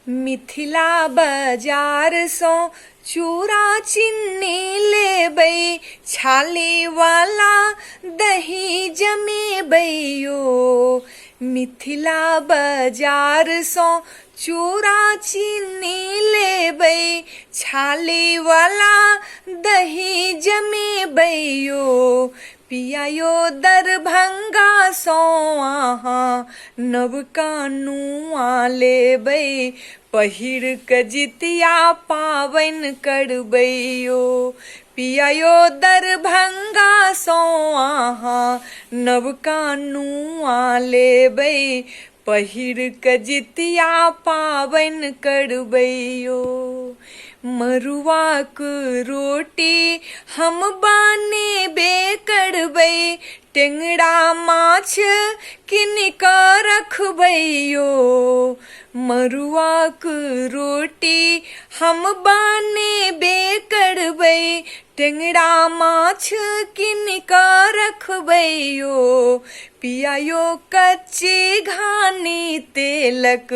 मिथिला बाजार सो चूड़ा चीनी लेबै, छाली वाला दही जमेबै यो। मिथिला बाजार सो चूड़ा चीनी लेबै, छाली वाला दही जमेबै यो। पिया यो दरभंगा सो अहाँ नवका नुआ लेबै, पहिर क जितिया पाबनि करबै यो। पिया यो दरभंगा सो अहाँ नवका नुआ लेबै, पहिर क जितिया पाबनि करबै यो। मरुआक रोटी हम बनेबे करबै, टेंगरा माछ कीन कऽ रखबै यो। मरुआक रोटी हम बनेबे करबै, टेंगरा माछ कीन कऽ रखबै यो। पिया यो कच्ची घानी तेलक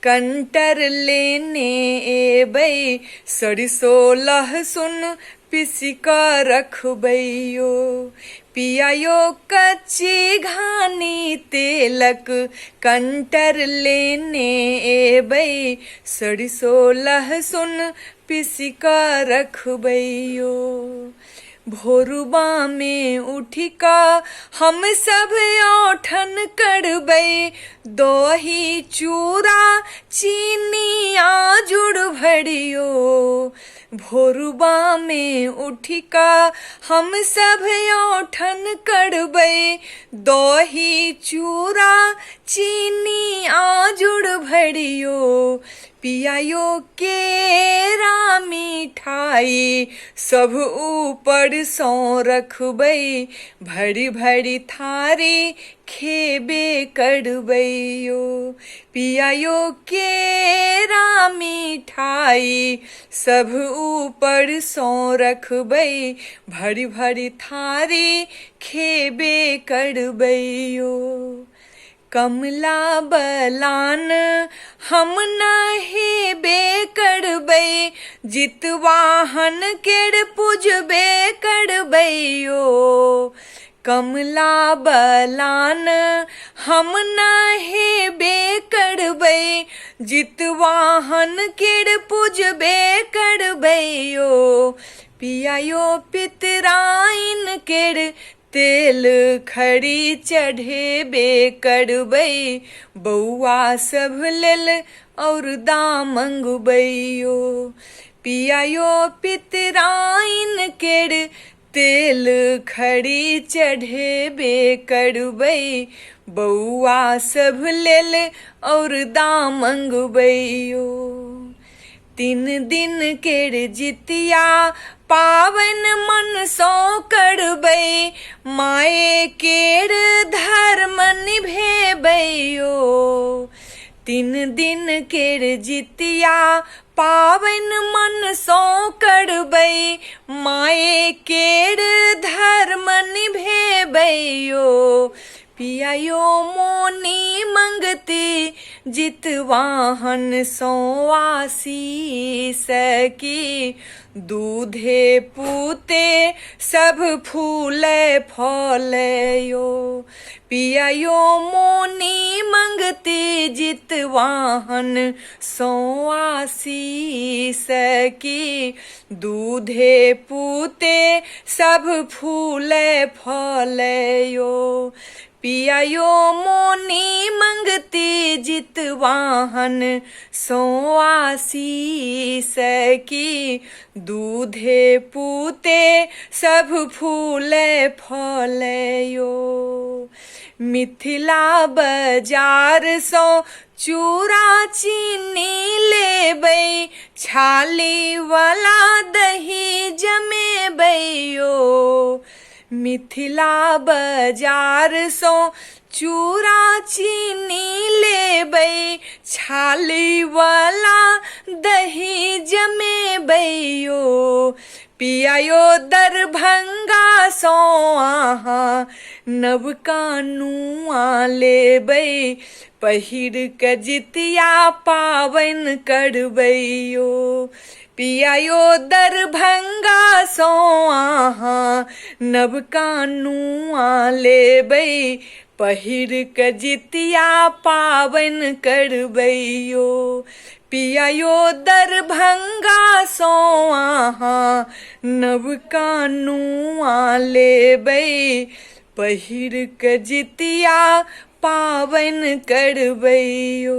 कंटर लेने एबै, सरिसो लहसुन पीसि कऽ रखबै यो। पिया यो कच्ची घानी तेलक कंटर लेने एबै, सरिसो लहसुन पीसि कऽ रखबै यो। भोरुबा में उठि कऽ हम सब औठन करबै, दही चूड़ा चीनी आजूड़ भरियो। भोरुबा में उठि कऽ हम सब औठन करबै, दही चूड़ा चीनी आजूड़ भरियो। पिया यो केरा मिठाई सब ऊपर सो रखबै, भरी भरी थारी खेबे करबै यो। पिया यो केरा मिठाई सब ऊपर सो रखबै, भरी भरी थारी खेबे करबै यो। कमला बलान हम नहेबे करबै, जितवाहन केर पूजबे करबै यो। कमला बलान हम नहेबे करबै, जितवाहन केर पूजबे करबै यो। पिया यो पितराइन केर तेल खड़ी चढ़ेबे करबै, बौआ सब लेल औरदा मंगबै यो। पिया यो पितराइन केर तेल खड़ी चढ़ेबे करबै, बौआ सब लेल औरदा मंगबै यो। 3 दिन केर जितिया पाबनि मन सो करबै, माए केर धर्म निभेबै यो। 3 दिन केर जितिया पाबनि मन सो करबै, माए केर धर्म निभेबै यो। पिया यो मोनी मंगती जितवाहन सो आशीष की, दूधे पूते सब फूले फले यो। पिया यो मोनी मंगती जितवाहन सो आशीष की, दूधे पूते सब फूले फले यो। पिया यो मोनी मंगती जितवाहन सो आशीष की, दूधे पूते सब फूले फले यो। मिथिला बाजार सो चूड़ा चीनी लेबै, छाली वाला दही जमेबै यो। मिथिला बाजार सो चूड़ा चीनी लेबै, छाली वाला दही जमेबै यो। पिया यो दरभंगा सो अहाँ नव कानुआ लेबै पहिर क जितिया पावन करबैयो पिया यो दरभंगा सो अहाँ नव कानुआ लेबै पहिर क जितिया पावन करबैयो पिया यो दरभंगा सो अहाँ नव कानुआ लेबै पहिर क जितिया पावन करबैयो।